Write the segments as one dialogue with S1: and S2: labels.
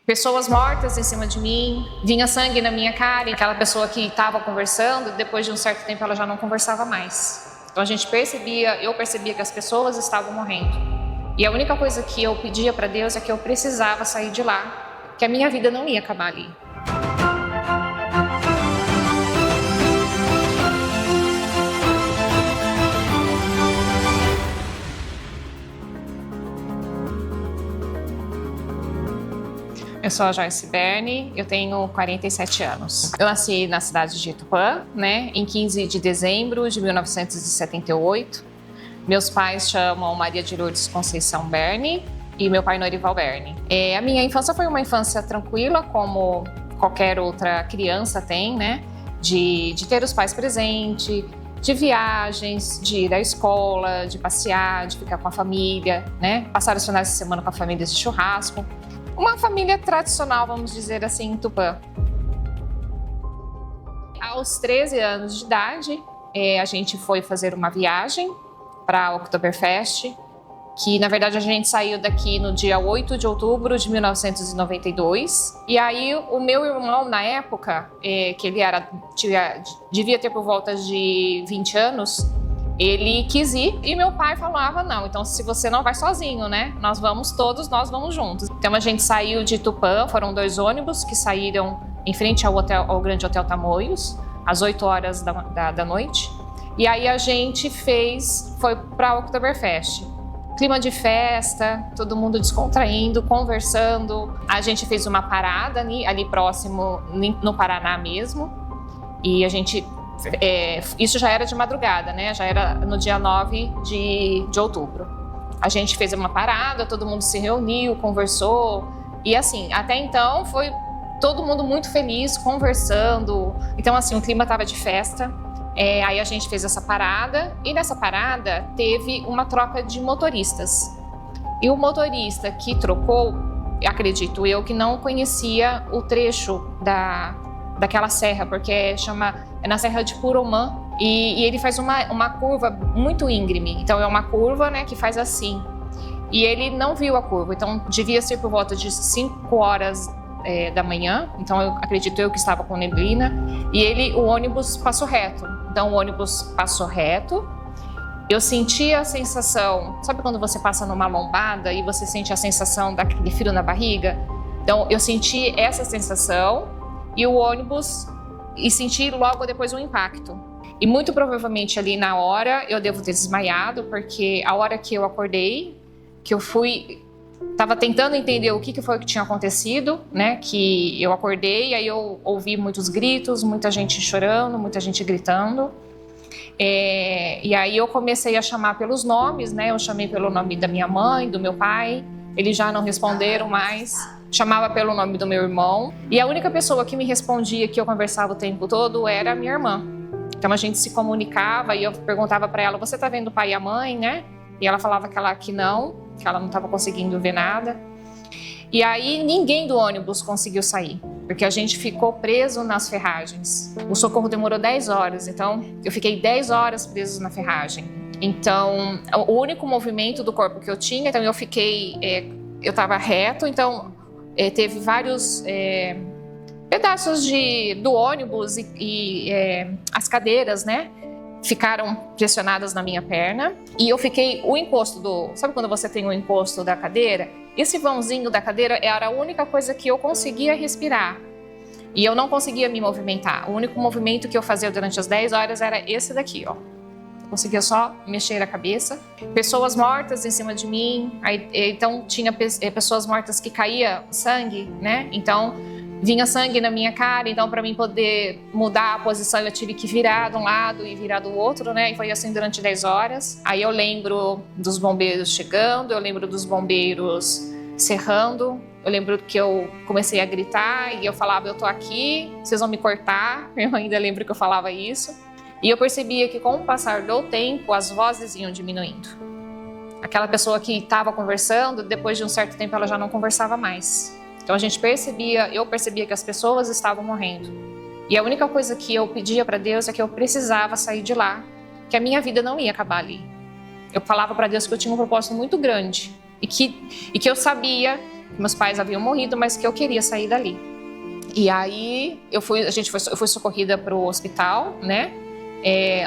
S1: pessoas mortas em cima de mim, vinha sangue na minha cara, e aquela pessoa que estava conversando, depois de um certo tempo ela já não conversava mais. Então eu percebia que as pessoas estavam morrendo. E a única coisa que eu pedia para Deus é que eu precisava sair de lá, que a minha vida não ia acabar ali. Eu sou a Joyce Berni, eu tenho 47 anos. Eu nasci na cidade de Tupã, em 15 de dezembro de 1978. Meus pais chamam Maria de Lourdes Conceição Berni e meu pai Norival Berni. A minha infância foi uma infância tranquila, como qualquer outra criança tem, de ter os pais presentes, de viagens, de ir à escola, de passear, de ficar com a família, passar os finais de semana com a família de churrasco. Uma família tradicional, vamos dizer assim, em Tupã. Aos 13 anos de idade, a gente foi fazer uma viagem para a Oktoberfest, que na verdade a gente saiu daqui no dia 8 de outubro de 1992. E aí o meu irmão, na época, que ele devia ter por volta de 20 anos, ele quis ir e meu pai falava, não, então se você não vai sozinho, nós vamos todos, nós vamos juntos. Então a gente saiu de Tupã, foram 2 ônibus que saíram em frente ao Grande Hotel Tamoios, às 8 horas da noite. E aí a gente foi para a Oktoberfest. Clima de festa, todo mundo descontraindo, conversando. A gente fez uma parada ali próximo, no Paraná mesmo, e a gente... isso já era de madrugada, já era no dia 9 de outubro. A gente fez uma parada, todo mundo se reuniu, conversou, e assim, até então foi todo mundo muito feliz, conversando. Então assim, o clima estava de festa. Aí a gente fez essa parada, e nessa parada teve uma troca de motoristas. E o motorista que trocou, acredito eu, que não conhecia o trecho daquela serra, porque é na Serra de Purumã, e ele faz uma curva muito íngreme. Então é uma curva que faz assim, e ele não viu a curva, então devia ser por volta de 5 horas da manhã, então eu acredito eu que estava com neblina, e o ônibus passou reto. Então o ônibus passou reto, eu senti a sensação, sabe quando você passa numa lombada e você sente a sensação daquele frio na barriga? Então eu senti essa sensação, e o ônibus, e senti logo depois um impacto. E muito provavelmente ali na hora eu devo ter desmaiado, porque a hora que eu acordei, que eu estava tentando entender o que foi que tinha acontecido, que eu acordei, aí eu ouvi muitos gritos, muita gente chorando, muita gente gritando. E aí eu comecei a chamar pelos nomes, eu chamei pelo nome da minha mãe, do meu pai, eles já não responderam mais. Chamava pelo nome do meu irmão, e a única pessoa que me respondia, que eu conversava o tempo todo, era a minha irmã. Então a gente se comunicava e eu perguntava para ela, você tá vendo o pai e a mãe, E ela falava que ela não estava conseguindo ver nada. E aí ninguém do ônibus conseguiu sair, porque a gente ficou preso nas ferragens. O socorro demorou 10 horas, então eu fiquei 10 horas preso na ferragem. Então o único movimento do corpo que eu tinha, então eu estava reto, então teve vários pedaços do ônibus e as cadeiras, ficaram pressionadas na minha perna, e eu fiquei o encosto sabe quando você tem o encosto da cadeira? Esse vãozinho da cadeira era a única coisa que eu conseguia respirar, e eu não conseguia me movimentar. O único movimento que eu fazia durante as 10 horas era esse daqui, ó. Eu conseguia só mexer a cabeça. Pessoas mortas em cima de mim, então tinha pessoas mortas que caía sangue, Então vinha sangue na minha cara, então para mim poder mudar a posição eu tive que virar de um lado e virar do outro, E foi assim durante 10 horas. Aí eu lembro dos bombeiros chegando, eu lembro dos bombeiros serrando, eu lembro que eu comecei a gritar e eu falava, eu tô aqui, vocês vão me cortar. Eu ainda lembro que eu falava isso. E eu percebia que com o passar do tempo as vozes iam diminuindo. Aquela pessoa que estava conversando, depois de um certo tempo ela já não conversava mais. Então eu percebia que as pessoas estavam morrendo. E a única coisa que eu pedia para Deus é que eu precisava sair de lá, que a minha vida não ia acabar ali. Eu falava para Deus que eu tinha um propósito muito grande e que eu sabia Meus pais haviam morrido, mas que eu queria sair dali. E aí eu fui socorrida para o hospital, né?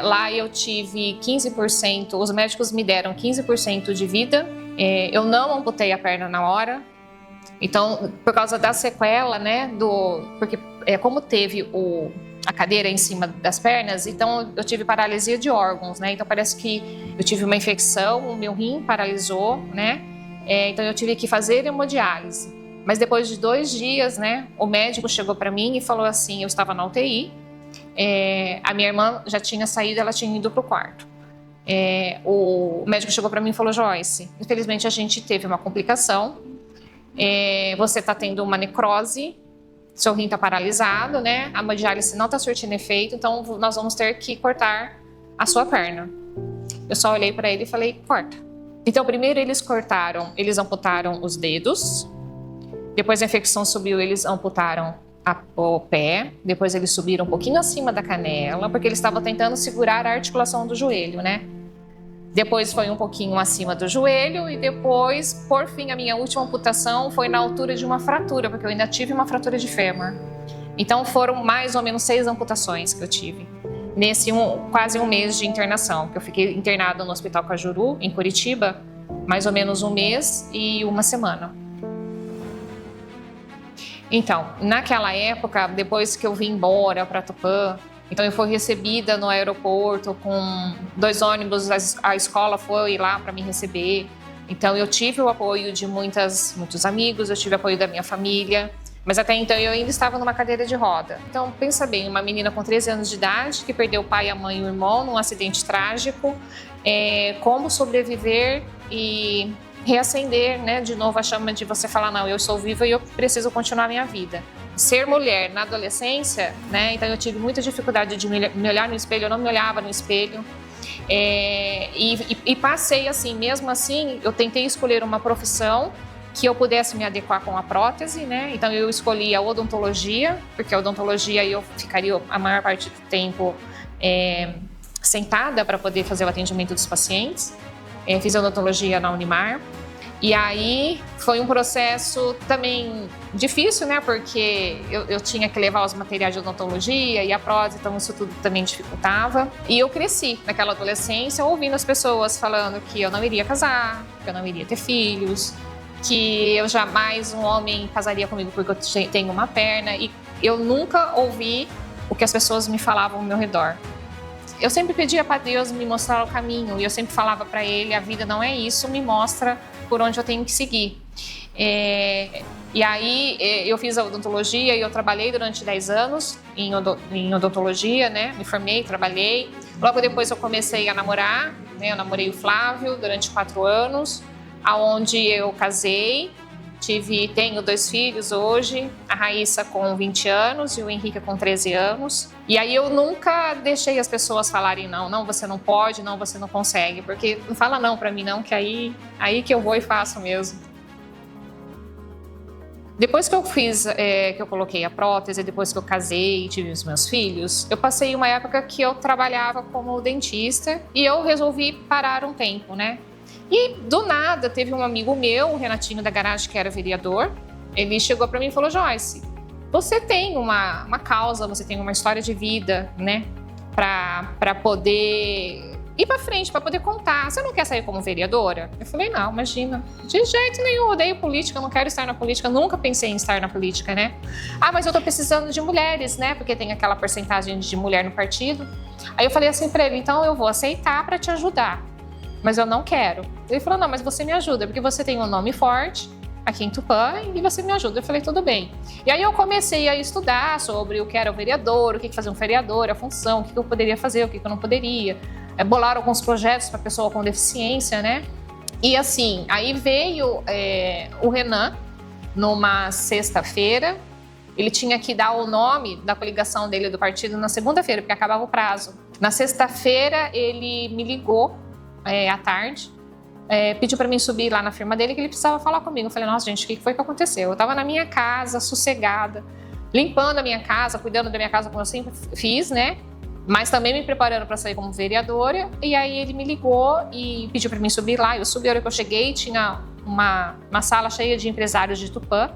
S1: Lá eu tive 15%, os médicos me deram 15% de vida. Eu não amputei a perna na hora. Então, por causa da sequela, né? Porque como teve a cadeira em cima das pernas, então eu tive paralisia de órgãos, né? Então parece que eu tive uma infecção, o meu rim paralisou, né? Então eu tive que fazer hemodiálise. Mas depois de 2 dias, né? O médico chegou para mim e falou assim, eu estava na UTI, a minha irmã já tinha saído, ela tinha ido para o quarto. O médico chegou para mim e falou, Joyce, infelizmente a gente teve uma complicação, você está tendo uma necrose, seu rim está paralisado, né? A hemodiálise não está surtindo efeito, então nós vamos ter que cortar a sua perna. Eu só olhei para ele e falei, corta. Então primeiro eles amputaram os dedos, depois a infecção subiu, eles amputaram o pé, depois eles subiram um pouquinho acima da canela, porque eles estavam tentando segurar a articulação do joelho, né? Depois foi um pouquinho acima do joelho e depois, por fim, a minha última amputação foi na altura de uma fratura, porque eu ainda tive uma fratura de fêmur. Então foram mais ou menos 6 amputações que eu tive nesse quase um mês de internação, que eu fiquei internada no Hospital Cajuru, em Curitiba, mais ou menos 1 mês e 1 semana. Então, naquela época, depois que eu vim embora para Tupã, então eu fui recebida no aeroporto com 2 ônibus, a escola foi lá para me receber. Então eu tive o apoio de muitos amigos, eu tive o apoio da minha família, mas até então eu ainda estava numa cadeira de roda. Então pensa bem, uma menina com 13 anos de idade que perdeu o pai, a mãe e o irmão num acidente trágico, como sobreviver e reacender, né, de novo a chama de você falar, não, eu sou viva e eu preciso continuar a minha vida. Ser mulher na adolescência, né, então eu tive muita dificuldade de me olhar no espelho, eu não me olhava no espelho, e passei assim, mesmo assim, eu tentei escolher uma profissão que eu pudesse me adequar com a prótese, né, então eu escolhi a odontologia, porque a odontologia eu ficaria a maior parte do tempo sentada para poder fazer o atendimento dos pacientes. Fiz odontologia na Unimar. E aí foi um processo também difícil, né? Porque eu tinha que levar os materiais de odontologia e a prótese, então isso tudo também dificultava. E eu cresci naquela adolescência ouvindo as pessoas falando que eu não iria casar, que eu não iria ter filhos, que eu jamais um homem casaria comigo porque eu tenho uma perna. E eu nunca ouvi o que as pessoas me falavam ao meu redor. Eu sempre pedia para Deus me mostrar o caminho e eu sempre falava para Ele, a vida não é isso, me mostra por onde eu tenho que seguir. E aí eu fiz a odontologia e eu trabalhei durante 10 anos em odontologia, né? Me formei, trabalhei. Logo depois eu comecei a namorar, né? Eu namorei o Flávio durante 4 anos, aonde eu casei. Tenho 2 filhos hoje, a Raíssa com 20 anos e o Henrique com 13 anos. E aí eu nunca deixei as pessoas falarem não, você não pode, não, você não consegue. Porque não fala não pra mim não, que aí que eu vou e faço mesmo. Depois que eu que eu coloquei a prótese, depois que eu casei e tive os meus filhos, eu passei uma época que eu trabalhava como dentista e eu resolvi parar um tempo, né? E do nada teve um amigo meu, o Renatinho da garagem, que era vereador, ele chegou para mim e falou, Joyce, você tem uma causa, você tem uma história de vida, né, para poder ir para frente, para poder contar. Você não quer sair como vereadora? Eu falei, não, imagina, de jeito nenhum, eu odeio política, eu não quero estar na política, nunca pensei em estar na política, né? Ah, mas eu tô precisando de mulheres, né, porque tem aquela porcentagem de mulher no partido. Aí eu falei assim para ele, então eu vou aceitar para te ajudar. Mas eu não quero. Ele falou, não, mas você me ajuda, porque você tem um nome forte aqui em Tupã e você me ajuda. Eu falei, tudo bem. E aí eu comecei a estudar sobre o que era o vereador, o que fazia um vereador, a função, o que eu poderia fazer, o que eu não poderia. Bolar alguns projetos para pessoa com deficiência, né? E assim, aí veio o Renan numa sexta-feira. Ele tinha que dar o nome da coligação dele do partido na segunda-feira, porque acabava o prazo. Na sexta-feira ele me ligou à tarde, pediu para mim subir lá na firma dele que ele precisava falar comigo. Eu falei, nossa gente, o que foi que aconteceu? Eu estava na minha casa, sossegada, limpando a minha casa, cuidando da minha casa como eu sempre fiz, né? Mas também me preparando para sair como vereadora. E aí ele me ligou e pediu para mim subir lá. Eu subi, a hora que eu cheguei tinha uma sala cheia de empresários de Tupã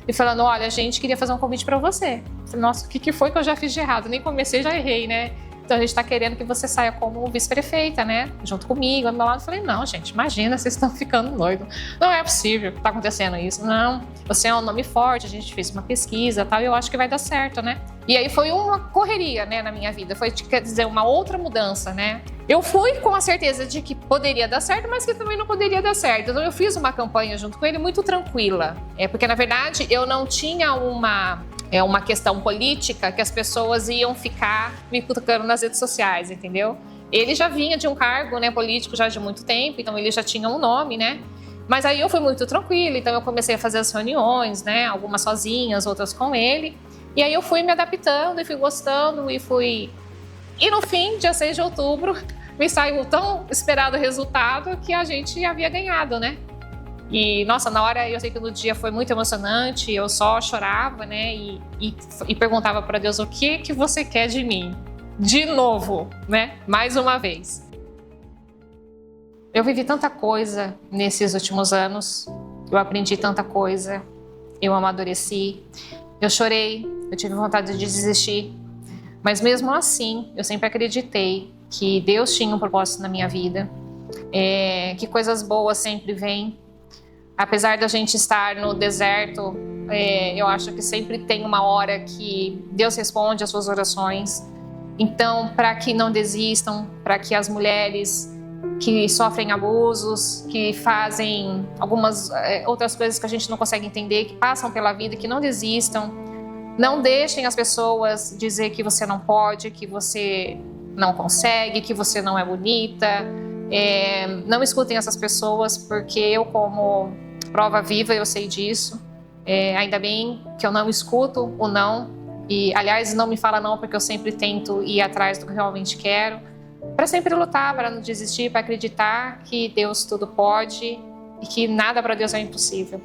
S1: e falando, olha, a gente queria fazer um convite para você. Eu falei, nossa, o que foi que eu já fiz de errado? Nem comecei, já errei, né? Então a gente está querendo que você saia como vice-prefeita, né? Junto comigo, ao meu lado. Eu falei, não, gente, imagina, vocês estão ficando doidos. Não é possível que está acontecendo isso. Não, você é um nome forte, a gente fez uma pesquisa e tal, e eu acho que vai dar certo, né? E aí foi uma correria, né, na minha vida. Foi, quer dizer, uma outra mudança, né? Eu fui com a certeza de que poderia dar certo, mas que também não poderia dar certo. Então eu fiz uma campanha junto com ele muito tranquila. Porque, na verdade, eu não tinha uma questão política que as pessoas iam ficar me cutucando nas redes sociais, entendeu? Ele já vinha de um cargo, né, político já de muito tempo, então ele já tinha um nome, né? Mas aí eu fui muito tranquila, então eu comecei a fazer as reuniões, né? Algumas sozinhas, outras com ele. E aí eu fui me adaptando e fui gostando e fui... E no fim, dia 6 de outubro, me saiu o tão esperado resultado que a gente havia ganhado, né? E, nossa, na hora, eu sei que no dia foi muito emocionante, eu só chorava, né? E perguntava para Deus, o que você quer de mim? De novo, né? Mais uma vez. Eu vivi tanta coisa nesses últimos anos, eu aprendi tanta coisa, eu amadureci, eu chorei, eu tive vontade de desistir, mas mesmo assim, eu sempre acreditei que Deus tinha um propósito na minha vida, que coisas boas sempre vêm. Apesar da gente estar no deserto, eu acho que sempre tem uma hora que Deus responde às suas orações. Então, para que não desistam, para que as mulheres que sofrem abusos, que fazem algumas outras coisas que a gente não consegue entender, que passam pela vida, que não desistam, não deixem as pessoas dizer que você não pode, que você não consegue, que você não é bonita. Não escutem essas pessoas, porque eu, como prova viva, eu sei disso. Ainda bem que eu não escuto o não. E, aliás, não me fala não, porque eu sempre tento ir atrás do que eu realmente quero. Para sempre lutar, para não desistir, para acreditar que Deus tudo pode e que nada para Deus é impossível.